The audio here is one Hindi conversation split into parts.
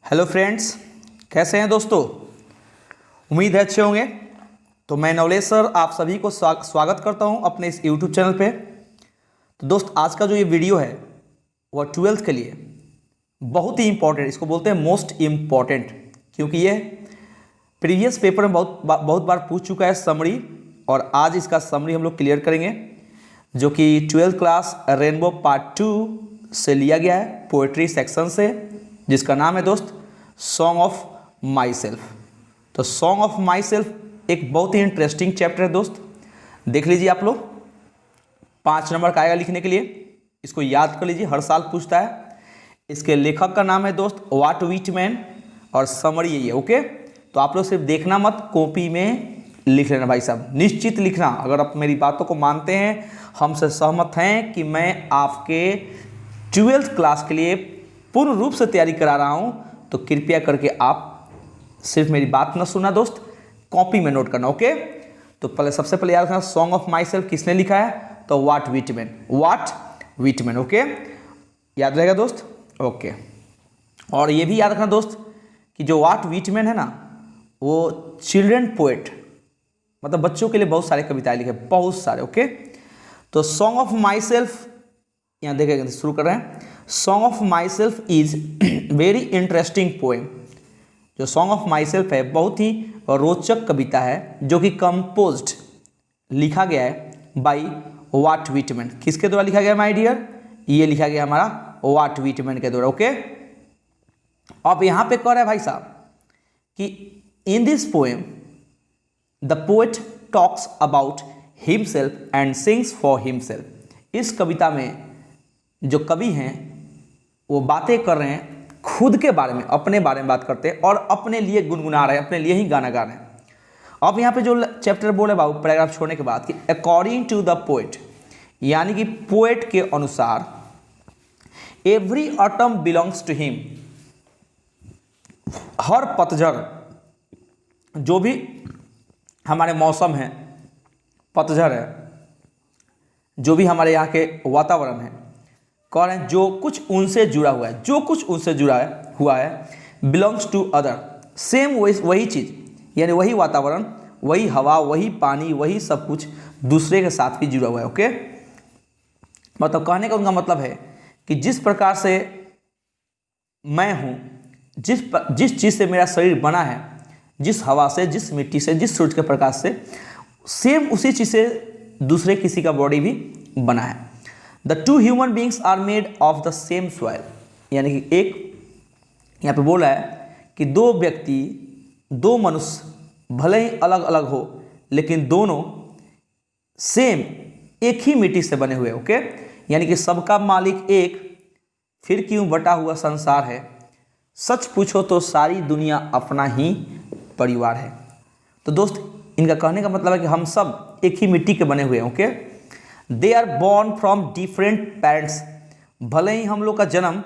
हेलो फ्रेंड्स, कैसे हैं दोस्तों। उम्मीद है अच्छे होंगे। तो मैं नवलेश सर आप सभी को स्वागत करता हूं अपने इस यूट्यूब चैनल पे। तो दोस्त, आज का जो ये वीडियो है वह 12th के लिए बहुत ही इम्पॉर्टेंट, इसको बोलते हैं मोस्ट इम्पॉर्टेंट, क्योंकि ये प्रीवियस पेपर में बहुत बार पूछ चुका है समरी, और आज इसका समरी हम लोग क्लियर करेंगे, जो कि 12th क्लास रेनबो पार्ट 2 से लिया गया है, पोएट्री सेक्शन से, जिसका नाम है दोस्त सॉन्ग ऑफ माई सेल्फ। तो सॉन्ग ऑफ माई सेल्फ एक बहुत ही इंटरेस्टिंग चैप्टर है दोस्त, देख लीजिए आप लोग। 5 नंबर का आएगा लिखने के लिए, इसको याद कर लीजिए, हर साल पूछता है। इसके लेखक का नाम है दोस्त वाट व्हिटमैन, और समरी यही है। ओके, तो आप लोग सिर्फ देखना मत, कॉपी में लिख लेना भाई साहब, निश्चित लिखना। अगर आप मेरी बातों को मानते हैं, हमसे सहमत हैं कि मैं आपके 12th क्लास के लिए पूर्ण रूप से तैयारी करा रहा हूं, तो कृपया करके आप सिर्फ मेरी बात न सुनना दोस्त, कॉपी में नोट करना। ओके, तो सबसे पहले याद रखना सॉन्ग ऑफ माई सेल्फ किसने लिखा है, तो वाट व्हिटमैन। ओके, याद रहेगा दोस्त। ओके, और ये भी याद रखना दोस्त कि जो वाट व्हिटमैन है ना, वो चिल्ड्रन पोएट, मतलब बच्चों के लिए बहुत सारे कविताएं लिखे, बहुत सारे। ओके, तो सॉन्ग ऑफ माई सेल्फ यहाँ देखेंगे, शुरू कर रहे हैं। Song of my self is very interesting poem. जो सॉन्ग ऑफ माई सेल्फ है बहुत ही रोचक कविता है, जो कि कंपोज्ड लिखा गया है बाई वाट व्हिटमैन। किसके द्वारा लिखा गया माय डियर, ये लिखा गया हमारा वाट व्हिटमैन के द्वारा। ओके, अब यहाँ पे कह रहा है भाई साहब कि in this poem the poet talks about himself and sings for himself. इस कविता में जो कवि हैं वो बातें कर रहे हैं खुद के बारे में, अपने बारे में बात करते हैं, और अपने लिए गुनगुना रहे हैं, अपने लिए ही गाना गा रहे हैं। अब यहाँ पे जो चैप्टर बोले बाबू, पैराग्राफ छोड़ने के बाद कि अकॉर्डिंग टू द पोएट, यानी कि पोएट के अनुसार, every autumn belongs to him. हर पतझड़, जो भी हमारे मौसम है, पतझड़ है, जो भी हमारे यहाँ के वातावरण है, कह रहे हैं जो कुछ उनसे जुड़ा हुआ है, जो कुछ उनसे जुड़ा हुआ है, बिलोंग्स टू अदर। सेम वही चीज़, यानी वही वातावरण, वही हवा, वही पानी, वही सब कुछ दूसरे के साथ भी जुड़ा हुआ है। ओके, मतलब कहने का उनका मतलब है कि जिस प्रकार से मैं हूँ, जिस चीज़ से मेरा शरीर बना है, जिस हवा से, जिस मिट्टी से, जिस सूरज के प्रकाश से, सेम उसी चीज़ से दूसरे किसी का बॉडी भी बना है। The two human beings are made of the same soil, यानी कि एक यहाँ पे बोला है कि दो व्यक्ति, दो मनुष्य भले ही अलग अलग हो, लेकिन दोनों सेम एक ही मिट्टी से बने हुए। ओके, यानी कि सबका मालिक एक, फिर क्यों बटा हुआ संसार है, सच पूछो तो सारी दुनिया अपना ही परिवार है। तो दोस्त, इनका कहने का मतलब है कि हम सब एक ही मिट्टी के बने हुए हैं। Okay, they are born from different parents. भले ही हम लोग का जन्म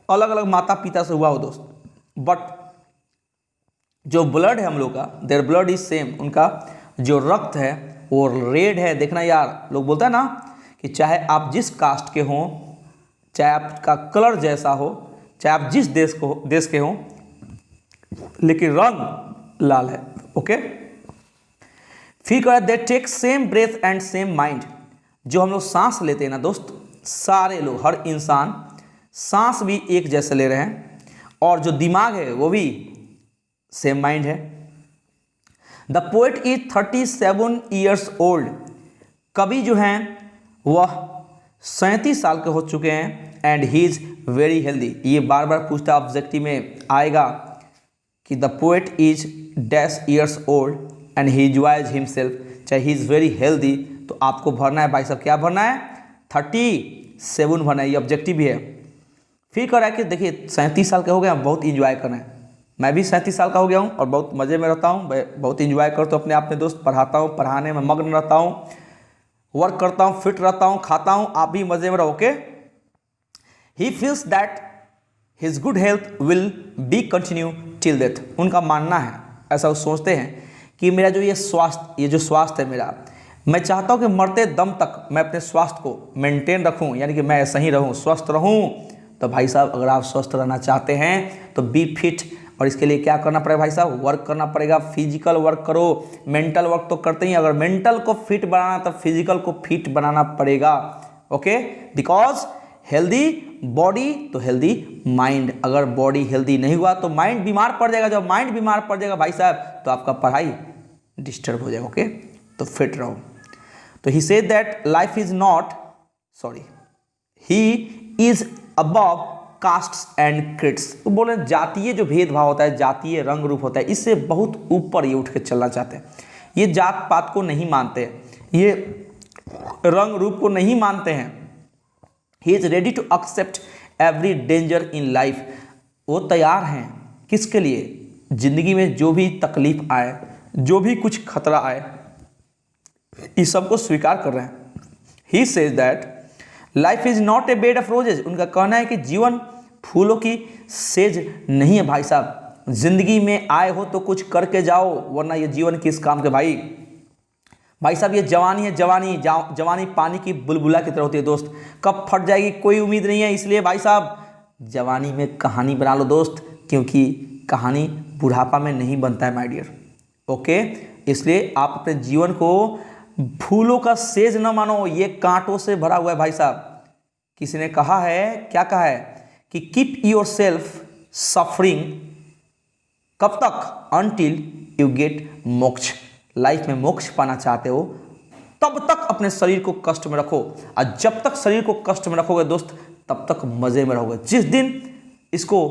अलग अलग माता पिता से हुआ हो दोस्त, बट जो ब्लड है हम लोग का, देयर ब्लड इज सेम। उनका जो रक्त है वो रेड है। देखना यार, लोग बोलते हैं ना कि चाहे आप जिस कास्ट के हों, चाहे आपका कलर जैसा हो, चाहे आप जिस देश के हों, लेकिन रंग लाल है। ओके, फिर कह रहा है they take same breath and same mind. जो हम लोग सांस लेते हैं ना दोस्त, सारे लोग, हर इंसान सांस भी एक जैसे ले रहे हैं, और जो दिमाग है वो भी सेम माइंड है। The poet is 37 years old. कवि जो हैं वह 37 साल के हो चुके हैं, and he is very healthy. ये बार बार पूछता ऑब्जेक्टिव में आएगा कि the poet is dash years old and he enjoys himself, चाहे ही इज़ वेरी हेल्दी, तो आपको भरना है भाई साहब, क्या भरना है, 37 भरना है, ये ऑब्जेक्टिव भी है। फिर कह रहा है कि देखिए 37 साल के हो गए, बहुत इंजॉय करना है। मैं भी 37 साल का हो गया हूँ और बहुत मज़े में रहता हूँ, बहुत इंजॉय करता हूँ अपने आप में दोस्त, पढ़ाता हूँ, पढ़ाने में मग्न रहता हूँ, वर्क करता हूँ, फिट रहता हूँ, खाता हूँ, आप भी मज़े में रहो। Okay, he feels that his good health will be continue till death. उनका मानना है, ऐसा वो सोचते हैं कि मेरा जो ये जो स्वास्थ्य है मेरा, मैं चाहता हूँ कि मरते दम तक मैं अपने स्वास्थ्य को मेंटेन रखूँ, यानी कि मैं ऐसा ही रहूँ, स्वस्थ रहूँ, तो भाई साहब अगर आप स्वस्थ रहना चाहते हैं तो बी फिट, और इसके लिए क्या करना पड़ेगा भाई साहब, वर्क करना पड़ेगा, फिजिकल वर्क करो। मेंटल वर्क तो करते ही, अगर मेंटल को फिट बनाना तो फिजिकल को फिट बनाना पड़ेगा। ओके, बिकॉज हेल्दी बॉडी तो हेल्दी माइंड, अगर बॉडी हेल्दी नहीं हुआ तो माइंड बीमार पड़ जाएगा, जब माइंड बीमार पड़ जाएगा भाई साहब तो आपका पढ़ाई डिस्टर्ब हो जाएगा। ओके, तो फिट रहो। तो he said that life is not, sorry, he is above castes and creeds. तो बोले जातीय जो भेदभाव होता है, जातीय रंग रूप होता है, इससे बहुत ऊपर ये उठ के चलना चाहते हैं। ये जात पात को नहीं मानते, ये रंग रूप को नहीं मानते हैं। He is ready to accept every danger in life. वो तैयार हैं किसके लिए, जिंदगी में जो भी तकलीफ आए, जो भी कुछ खतरा आए, इस सबको स्वीकार कर रहे हैं। He says that life is not a bed of roses. उनका कहना है कि जीवन फूलों की सेज नहीं है भाई साहब। जिंदगी में आए हो तो कुछ करके जाओ, वरना ये जीवन किस काम के भाई। भाई साहब ये जवानी है, जवानी पानी की बुलबुला की तरह होती है दोस्त, कब फट जाएगी कोई उम्मीद नहीं है। इसलिए भाई साहब जवानी में कहानी बना लो दोस्त, क्योंकि कहानी बुढ़ापा में नहीं बनता है माय डियर। ओके, इसलिए आप अपने जीवन को फूलों का सेज न मानो, ये कांटों से भरा हुआ है भाई साहब। किसी ने कहा है, क्या कहा है कि कीप योर सेल्फ सफरिंग, कब तक, अनटिल यू गेट मोक्ष। लाइफ में मोक्ष पाना चाहते हो तब तक अपने शरीर को कष्ट में रखो, और जब तक शरीर को कष्ट में रखोगे दोस्त तब तक मजे में रहोगे। जिस दिन इसको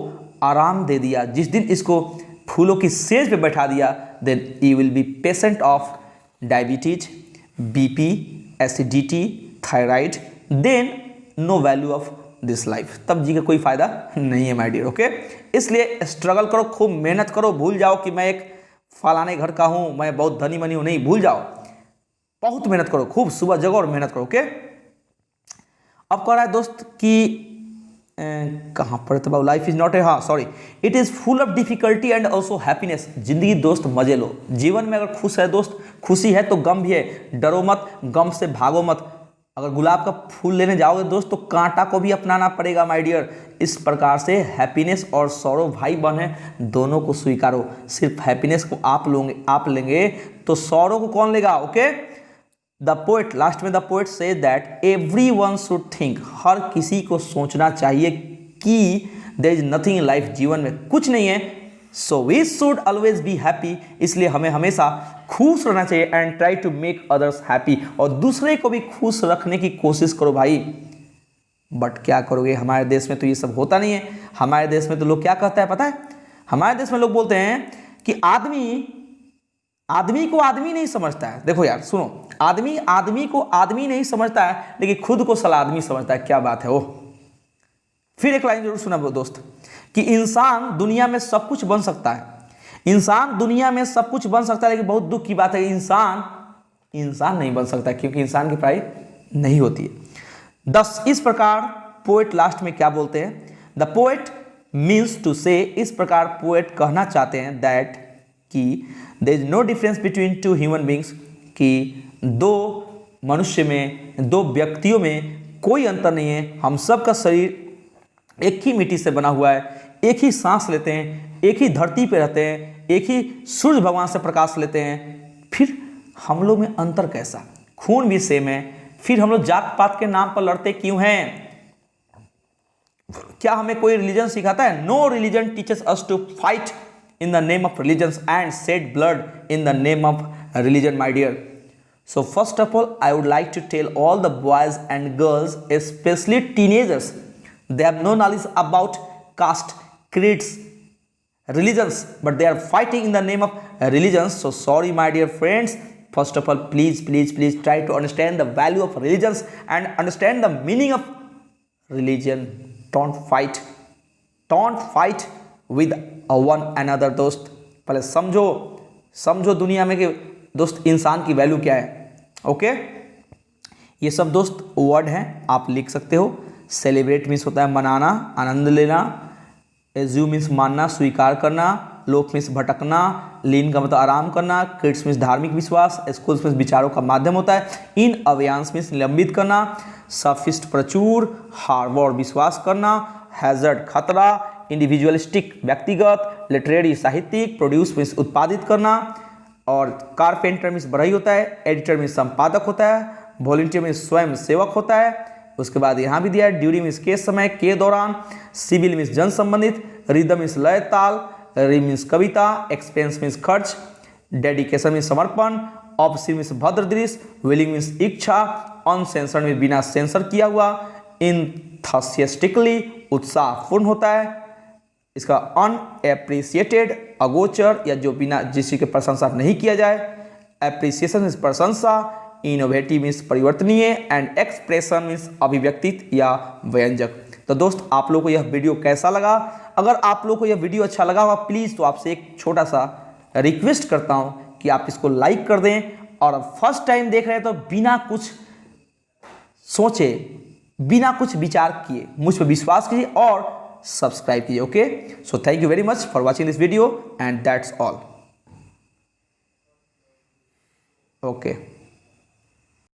आराम दे दिया, जिस दिन इसको फूलों की सेज पे बैठा दिया, then you will be patient of diabetes, BP, acidity, thyroid, then no value of this life. तब जी का कोई फायदा नहीं है माय डियर। ओके, इसलिए स्ट्रगल करो, खूब मेहनत करो, भूल जाओ कि मैं एक फलाने घर का हूं, मैं बहुत धनी मनी हूं, नहीं, भूल जाओ, बहुत मेहनत करो, खूब सुबह जगो और मेहनत करो। ओके, अब कह रहा है दोस्त कि कहां पर तो लाइफ इज नॉट ए, हाँ sorry, it is full of difficulty and also happiness. जिंदगी दोस्त मजे लो, जीवन में अगर खुश है दोस्त, खुशी है तो गम भी है, डरो मत, गम से भागो मत। अगर गुलाब का फूल लेने जाओगे दोस्त तो कांटा को भी अपनाना पड़ेगा माय डियर। इस प्रकार से हैप्पीनेस और सौरव भाई बहन है, दोनों को स्वीकारो। सिर्फ हैप्पीनेस को आप लेंगे तो सौरव को कौन लेगा। ओके, द पोएट, लास्ट में the poet says that everyone should think, हर किसी को सोचना चाहिए कि there is nothing in life, जीवन में कुछ नहीं है। So we should always be happy, इसलिए हमें हमेशा खुश रहना चाहिए। And try to make others happy, और दूसरे को भी खुश रखने की कोशिश करो भाई। बट क्या करोगे, हमारे देश में तो ये सब होता नहीं है। हमारे देश में तो लोग क्या कहता है पता है, हमारे देश में लोग बोलते हैं कि आदमी को आदमी नहीं समझता है। देखो यार सुनो, आदमी को आदमी नहीं समझता है, लेकिन खुद को साला आदमी समझता है। क्या बात है वो। फिर एक लाइन जरूर सुना दोस्त, कि इंसान दुनिया में सब कुछ बन सकता है, इंसान दुनिया में सब कुछ बन सकता है, लेकिन बहुत दुख की बात है इंसान नहीं बन सकता, क्योंकि इंसान की पढ़ाई नहीं होती है। 10 इस प्रकार पोएट लास्ट में क्या बोलते हैं, द पोएट मीन्स टू से, इस प्रकार पोएट कहना चाहते हैं दैट कि there is no difference between two human beings, कि दो मनुष्य में, दो व्यक्तियों में कोई अंतर नहीं है। हम सब का शरीर एक ही मिट्टी से बना हुआ है, एक ही सांस लेते हैं, एक ही धरती पे रहते हैं, एक ही सूर्य भगवान से प्रकाश लेते हैं। फिर हम लोग में अंतर कैसा, खून भी सेम है, फिर हम लोग जात पात के नाम पर लड़ते क्यों हैं। क्या हमें कोई रिलीजन सिखाता है? No religion teaches us to fight in the name of religions and shed blood in the name of religion, my dear. So first of all, I would like to tell all the boys and girls, especially teenagers, they have no knowledge about caste, creeds, religions, but they are fighting in the name of religions. So sorry my dear friends, first of all, please try to understand the value of religions and understand the meaning of religion. Don't fight with one another दोस्त। पहले समझो दुनिया में कि दोस्त इंसान की वैल्यू क्या है। ओके, ये सब दोस्त वर्ड हैं, आप लिख सकते हो। सेलिब्रेट मीन्स होता है मनाना, आनंद लेना। एज्यूम मीन्स मानना, स्वीकार करना। लोक मीन्स भटकना। लीन का मतलब आराम करना। किड्स मीन्स धार्मिक विश्वास। स्कूल्स मीन्स विचारों का माध्यम होता है। इन अवयांस मीन्स निलंबित करना। सफिस्ट प्रचुर, हार्बर विश्वास करना। हैजर्ड खतरा, इंडिविजुअलिस्टिक व्यक्तिगत, लिटरेरी साहित्यिक, प्रोड्यूस मीन्स उत्पादित करना, और कारपेंटर मीन्स बढ़ई होता है, एडिटर मीन्स संपादक होता है, वॉलंटियर मीन्स स्वयं सेवक होता है। उसके बाद यहाँ भी दिया है ड्यूरिंग मीन्स के समय, के दौरान, सिविल मीन्स जन संबंधित, रिदम मीन्स लय ताल, री मीन्स कविता, एक्सपेंस मीन्स खर्च, डेडिकेशन मीन्स समर्पण, ऑब्सिव मीन्स भद्र दृश्य, विलिंग मीन्स इच्छा, अनसेंसर्ड मीन्स बिना सेंसर किया हुआ, इंथसियास्टिकली उत्साहपूर्ण होता है। इसका अनएप्रिसिएटेड अगोचर या जो बिना जिसकी प्रशंसा नहीं किया जाए, एप्रिसिएशन मीन्स प्रशंसा, इनोवेटिव मीन्स परिवर्तनीय, एंड एक्सप्रेशन मीन्स अभिव्यक्तित या व्यंजक। तो दोस्त आप लोग को यह वीडियो कैसा लगा? अगर आप लोग को यह वीडियो अच्छा लगा होगा प्लीज़ तो आपसे एक छोटा सा रिक्वेस्ट करता हूँ कि आप इसको लाइक कर दें, और फर्स्ट टाइम देख रहे हैं तो बिना कुछ सोचे, बिना कुछ विचार किए मुझ पर विश्वास कीजिए और सब्सक्राइब कीजिए। Okay, so thank you very much for watching this video and that's all. Okay.